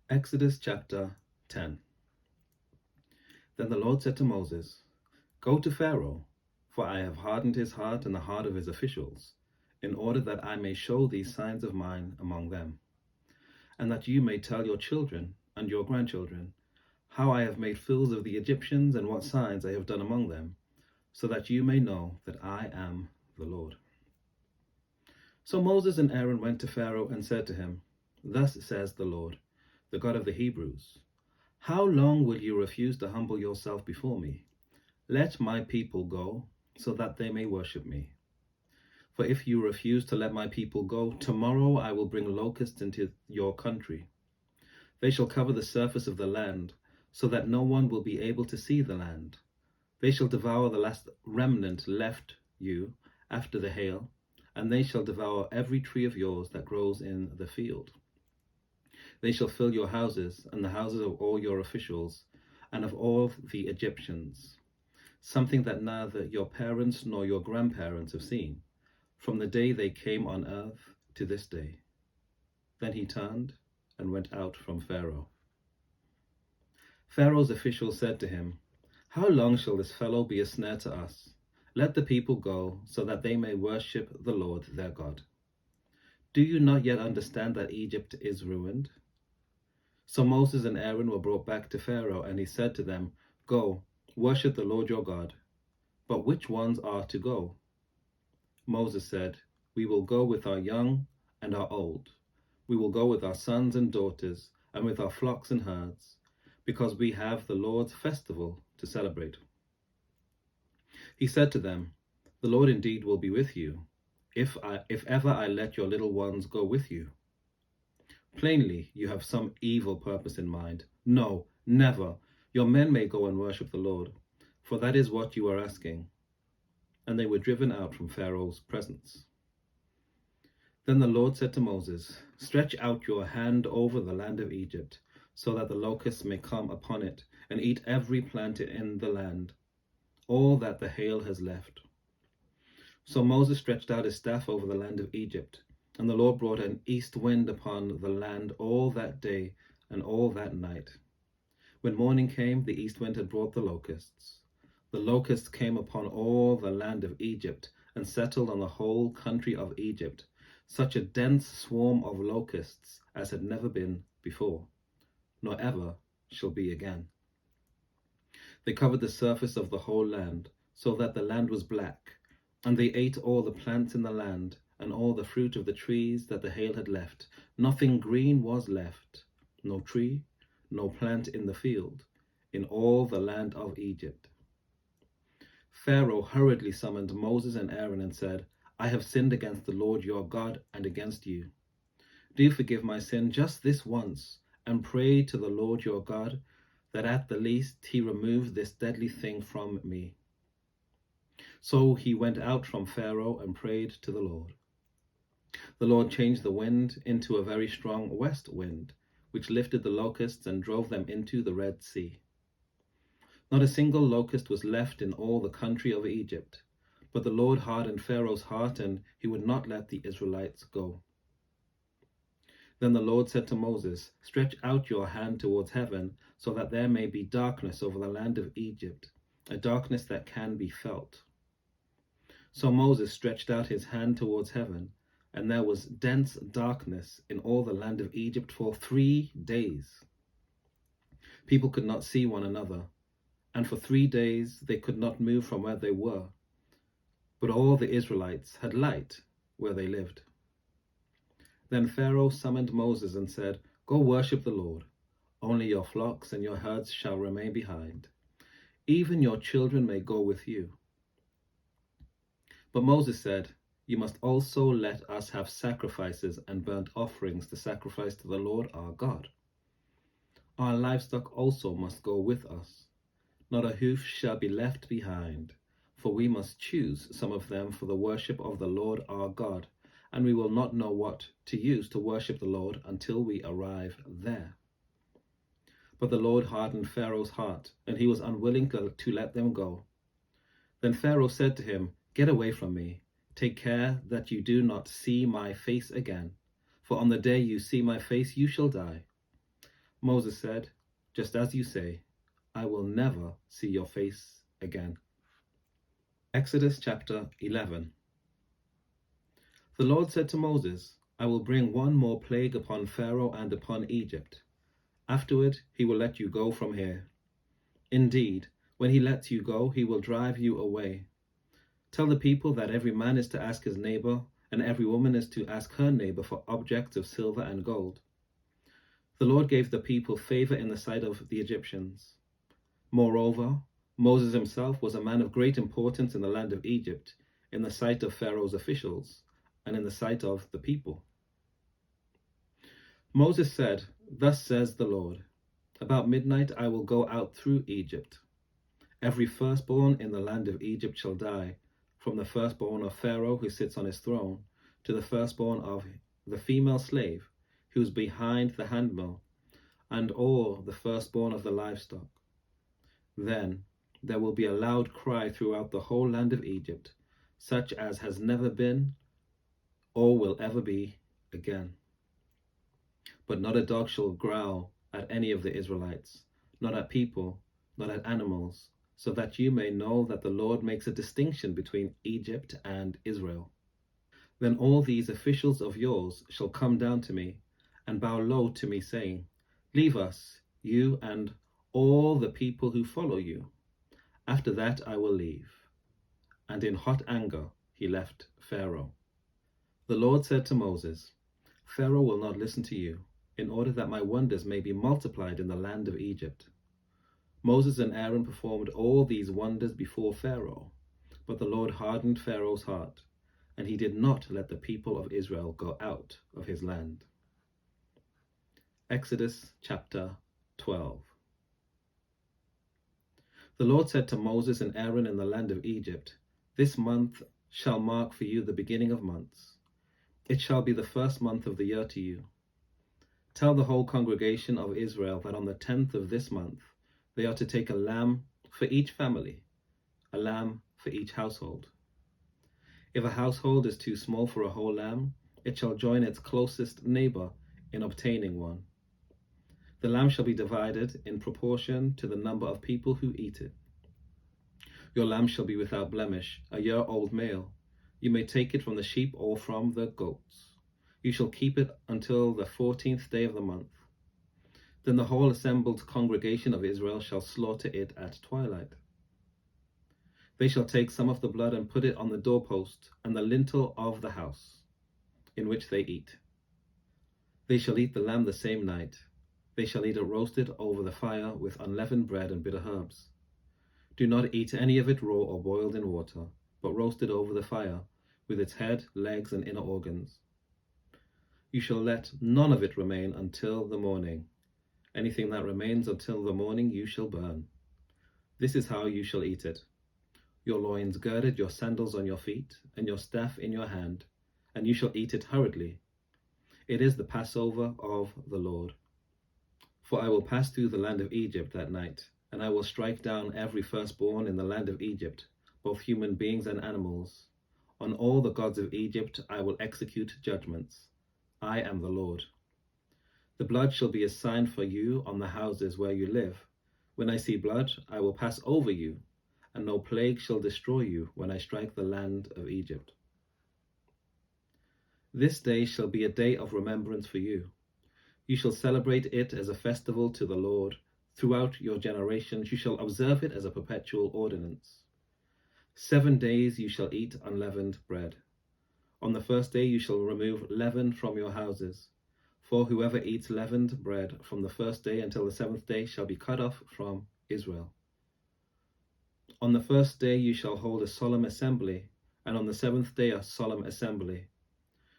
Exodus chapter 10. Then the Lord said to Moses, "Go to Pharaoh, for I have hardened his heart and the heart of his officials, in order that I may show these signs of mine among them, and that you may tell your children and your grandchildren how I have made fools of the Egyptians and what signs I have done among them, so that you may know that I am the Lord." So Moses and Aaron went to Pharaoh and said to him, "Thus says the Lord, the God of the Hebrews, how long will you refuse to humble yourself before me? Let my people go, so that they may worship me. For if you refuse to let my people go, tomorrow I will bring locusts into your country. They shall cover the surface of the land, so that no one will be able to see the land. They shall devour the last remnant left you after the hail, and they shall devour every tree of yours that grows in the field. They shall fill your houses and the houses of all your officials and of all the Egyptians, something that neither your parents nor your grandparents have seen, from the day they came on earth to this day." Then he turned and went out from Pharaoh. Pharaoh's officials said to him, "How long shall this fellow be a snare to us? Let the people go, so that they may worship the Lord their God. Do you not yet understand that Egypt is ruined?" So Moses and Aaron were brought back to Pharaoh, and he said to them, "Go, worship the Lord your God. But which ones are to go?" Moses said, "We will go with our young and our old. We will go with our sons and daughters, and with our flocks and herds, because we have the Lord's festival to celebrate." He said to them, "The Lord indeed will be with you, if ever I let your little ones go with you. Plainly, you have some evil purpose in mind. No, never. Your men may go and worship the Lord, for that is what you are asking." And they were driven out from Pharaoh's presence. Then the Lord said to Moses, "Stretch out your hand over the land of Egypt, so that the locusts may come upon it and eat every plant in the land, all that the hail has left." So Moses stretched out his staff over the land of Egypt, and the Lord brought an east wind upon the land all that day and all that night. When morning came, the east wind had brought the locusts. The locusts came upon all the land of Egypt and settled on the whole country of Egypt, such a dense swarm of locusts as had never been before, nor ever shall be again. They covered the surface of the whole land, so that the land was black, and they ate all the plants in the land, and all the fruit of the trees that the hail had left. Nothing green was left, no tree, no plant in the field, in all the land of Egypt. Pharaoh hurriedly summoned Moses and Aaron and said, "I have sinned against the Lord your God and against you. Do forgive my sin just this once, and pray to the Lord your God that at the least he remove this deadly thing from me." So he went out from Pharaoh and prayed to the Lord. The Lord changed the wind into a very strong west wind, which lifted the locusts and drove them into the Red Sea. Not a single locust was left in all the country of Egypt, but the Lord hardened Pharaoh's heart, and he would not let the Israelites go. Then the Lord said to Moses, "Stretch out your hand towards heaven, so that there may be darkness over the land of Egypt, a darkness that can be felt." So Moses stretched out his hand towards heaven, and there was dense darkness in all the land of Egypt for 3 days. People could not see one another, and for 3 days they could not move from where they were. But all the Israelites had light where they lived. Then Pharaoh summoned Moses and said, "Go worship the Lord. Only your flocks and your herds shall remain behind. Even your children may go with you." But Moses said, "You must also let us have sacrifices and burnt offerings to sacrifice to the Lord our God. Our livestock also must go with us. Not a hoof shall be left behind, for we must choose some of them for the worship of the Lord our God, and we will not know what to use to worship the Lord until we arrive there." But the Lord hardened Pharaoh's heart, and he was unwilling to let them go. Then Pharaoh said to him, "Get away from me. Take care that you do not see my face again, for on the day you see my face you shall die." Moses said, "Just as you say, I will never see your face again." Exodus chapter 11. The Lord said to Moses, "I will bring one more plague upon Pharaoh and upon Egypt. Afterward, he will let you go from here. Indeed, when he lets you go, he will drive you away. Tell the people that every man is to ask his neighbor, and every woman is to ask her neighbor for objects of silver and gold." The Lord gave the people favor in the sight of the Egyptians. Moreover, Moses himself was a man of great importance in the land of Egypt, in the sight of Pharaoh's officials, and in the sight of the people. Moses said, "Thus says the Lord, about midnight I will go out through Egypt. Every firstborn in the land of Egypt shall die, from the firstborn of Pharaoh who sits on his throne, to the firstborn of the female slave who is behind the handmill, and all the firstborn of the livestock. Then there will be a loud cry throughout the whole land of Egypt, such as has never been or will ever be again. But not a dog shall growl at any of the Israelites, not at people, not at animals, so that you may know that the Lord makes a distinction between Egypt and Israel. Then all these officials of yours shall come down to me and bow low to me, saying, 'Leave us, you and all the people who follow you.' After that I will leave." And in hot anger he left Pharaoh. The Lord said to Moses, "Pharaoh will not listen to you, in order that my wonders may be multiplied in the land of Egypt." Moses and Aaron performed all these wonders before Pharaoh, but the Lord hardened Pharaoh's heart, and he did not let the people of Israel go out of his land. Exodus chapter 12. The Lord said to Moses and Aaron in the land of Egypt, "This month shall mark for you the beginning of months. It shall be the first month of the year to you. Tell the whole congregation of Israel that on the 10th of this month they are to take a lamb for each family, a lamb for each household. If a household is too small for a whole lamb, it shall join its closest neighbor in obtaining one. The lamb shall be divided in proportion to the number of people who eat it. Your lamb shall be without blemish, a year-old male. You may take it from the sheep or from the goats. You shall keep it until the 14th day of the month. Then the whole assembled congregation of Israel shall slaughter it at twilight. They shall take some of the blood and put it on the doorpost and the lintel of the house in which they eat. They shall eat the lamb the same night. They shall eat it roasted over the fire with unleavened bread and bitter herbs. Do not eat any of it raw or boiled in water, but roasted over the fire, with its head, legs, and inner organs. You shall let none of it remain until the morning. Anything that remains until the morning you shall burn. This is how you shall eat it: your loins girded, your sandals on your feet, and your staff in your hand, and you shall eat it hurriedly. It is the Passover of the Lord. For I will pass through the land of Egypt that night, and I will strike down every firstborn in the land of Egypt, both human beings and animals. On all the gods of Egypt I will execute judgments. I am the Lord. The blood shall be a sign for you on the houses where you live. When I see blood, I will pass over you, and no plague shall destroy you when I strike the land of Egypt. This day shall be a day of remembrance for you. You shall celebrate it as a festival to the Lord. Throughout your generations you shall observe it as a perpetual ordinance. 7 days you shall eat unleavened bread. On the first day you shall remove leaven from your houses. For whoever eats leavened bread from the first day until the 7th day shall be cut off from Israel. On the first day you shall hold a solemn assembly, and on the 7th day a solemn assembly.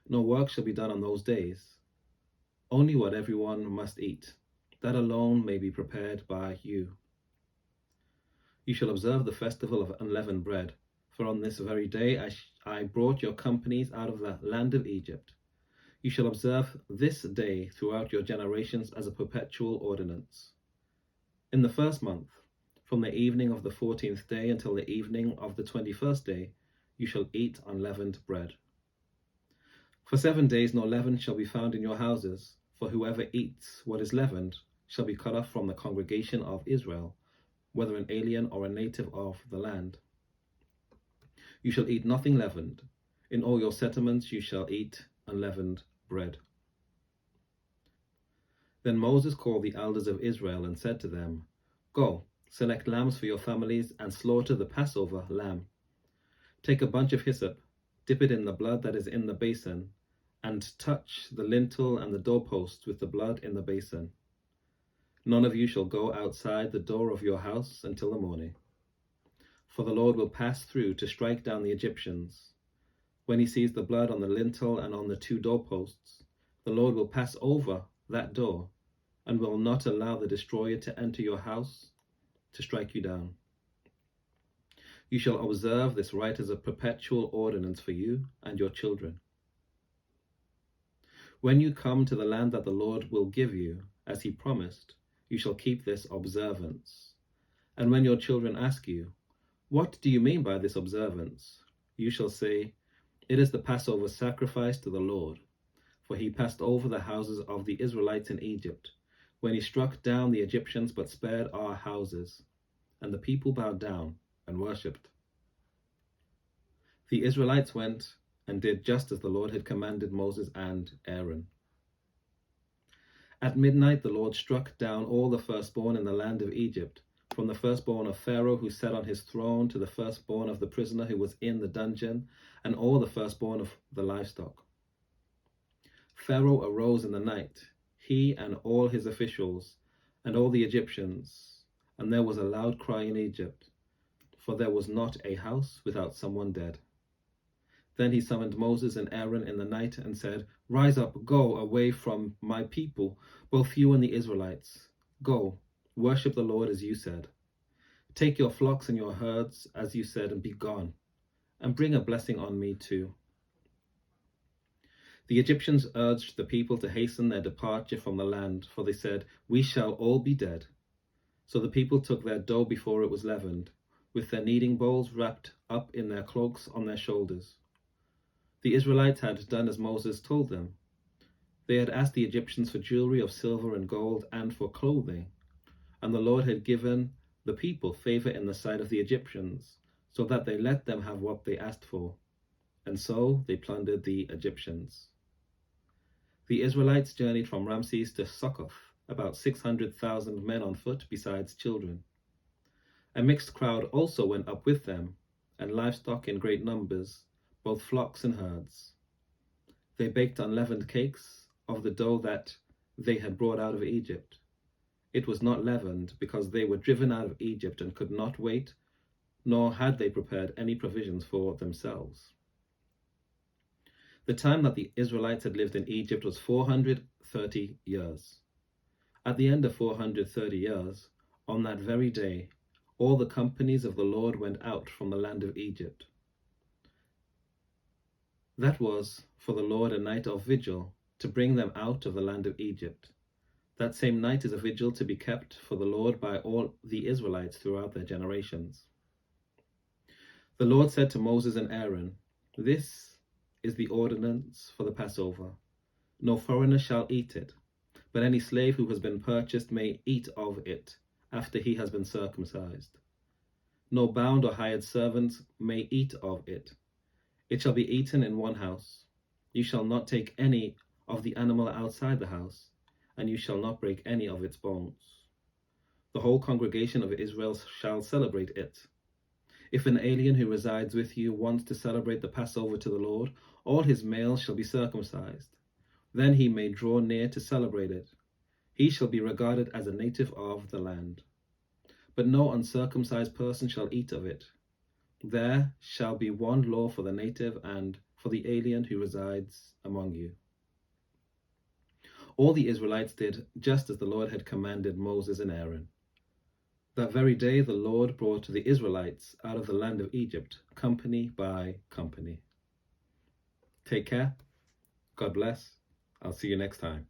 No work shall be done on those days. Only what everyone must eat, that alone may be prepared by you. You shall observe the festival of unleavened bread, for on this very day I brought your companies out of the land of Egypt. You shall observe this day throughout your generations as a perpetual ordinance. In the first month, from the evening of the 14th day until the evening of the 21st day, you shall eat unleavened bread. For 7 days no leaven shall be found in your houses, for whoever eats what is leavened shall be cut off from the congregation of Israel, whether an alien or a native of the land. You shall eat nothing leavened. In all your settlements you shall eat unleavened bread. Then Moses called the elders of Israel and said to them, Go, select lambs for your families and slaughter the Passover lamb. Take a bunch of hyssop, dip it in the blood that is in the basin, and touch the lintel and the doorposts with the blood in the basin. None of you shall go outside the door of your house until the morning. For the Lord will pass through to strike down the Egyptians. When he sees the blood on the lintel and on the 2 doorposts, the Lord will pass over that door and will not allow the destroyer to enter your house to strike you down. You shall observe this rite as a perpetual ordinance for you and your children. When you come to the land that the Lord will give you, as he promised, you shall keep this observance. And when your children ask you, What do you mean by this observance? You shall say, It is the Passover sacrifice to the Lord, for he passed over the houses of the Israelites in Egypt, when he struck down the Egyptians but spared our houses. And the people bowed down and worshipped. The Israelites went and did just as the Lord had commanded Moses and Aaron. At midnight the Lord struck down all the firstborn in the land of Egypt, from the firstborn of Pharaoh who sat on his throne to the firstborn of the prisoner who was in the dungeon, and all the firstborn of the livestock. Pharaoh arose in the night, he and all his officials, and all the Egyptians, and there was a loud cry in Egypt, for there was not a house without someone dead. Then he summoned Moses and Aaron in the night and said, Rise up, go away from my people, both you and the Israelites. Go, worship the Lord as you said. Take your flocks and your herds as you said, and be gone, and bring a blessing on me too. The Egyptians urged the people to hasten their departure from the land, for they said, We shall all be dead. So the people took their dough before it was leavened, with their kneading bowls wrapped up in their cloaks on their shoulders. The Israelites had done as Moses told them. They had asked the Egyptians for jewelry of silver and gold and for clothing, and the Lord had given the people favor in the sight of the Egyptians, so that they let them have what they asked for, and so they plundered the Egyptians. The Israelites journeyed from Ramses to Succoth, about 600,000 men on foot, besides children. A mixed crowd also went up with them, and livestock in great numbers, both flocks and herds. They baked unleavened cakes of the dough that they had brought out of Egypt. It was not leavened, because they were driven out of Egypt and could not wait, nor had they prepared any provisions for themselves. The time that the Israelites had lived in Egypt was 430 years. At the end of 430 years, on that very day, all the companies of the Lord went out from the land of Egypt. That was for the Lord a night of vigil, to bring them out of the land of Egypt. That same night is a vigil to be kept for the Lord by all the Israelites throughout their generations. The Lord said to Moses and Aaron, This is the ordinance for the Passover. No foreigner shall eat it, but any slave who has been purchased may eat of it after he has been circumcised. No bound or hired servant may eat of it. It shall be eaten in one house. You shall not take any of the animal outside the house, and you shall not break any of its bones. The whole congregation of Israel shall celebrate it. If an alien who resides with you wants to celebrate the Passover to the Lord, all his males shall be circumcised. Then he may draw near to celebrate it. He shall be regarded as a native of the land. But no uncircumcised person shall eat of it. There shall be one law for the native and for the alien who resides among you. All the Israelites did just as the Lord had commanded Moses and Aaron. That very day the Lord brought the Israelites out of the land of Egypt, company by company. Take care. God bless. I'll see you next time.